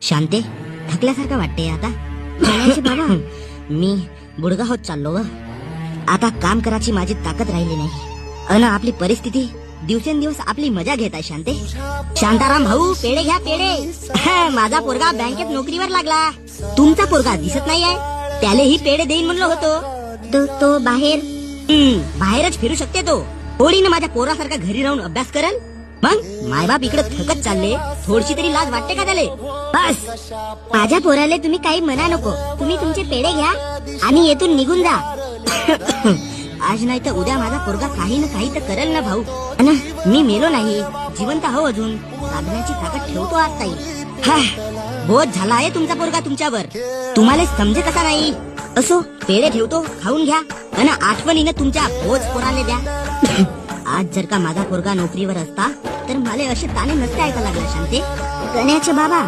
शांते, थकल्यासारखं वाटते आता. गण्याचे बाबा, मी बुडगा होत चाललो व. आता काम करायची माझी ताकद राहिली नाही. अन आपली परिस्थिती दिवसेंदिवस आपली मजा घेत आहे. शांते, शांताराम भाऊ, पेढे घ्या पेढे. माझा पोरगा बँकेत नोकरीवर लागला. तुमचा पोरगा दिसत नाही आहे, त्यालाही पेढे देईन म्हणलो होतो. तो बाहेर बाहेरच फिरू शकते. तो थोडीनं माझ्या पोरासारखा घरी राहून अभ्यास करल. मग मायबाप इकडे थकत चालले, थोडीशी तरी लाज वाटते का त्याले? बस, माझ्या पोराले तुम्ही काही म्हणा नको. तुम्ही तुमचे पेढे घ्या आणि येथून निघून जा. आज नाही तर उद्या माझा पोरगा काही ना काही तर करेल ना भाऊ. अन मी मेलो नाही, जिवंत हो अजून. साधण्याची ताकद ठेवतो आज ताई. बोध झाला आहे तुमचा पोरगा तुमच्यावर. तुम्हाला समजे कसा नाही. असो, पेढे ठेवतो, खाऊन घ्या. अन आठवणीनं तुमच्या बोध पोराले द्या. आज जर का माझा पोरगा नोकरीवर असता तर मला असे ताणे नसते ऐका लागला. शांते, गण्याचे बाबा,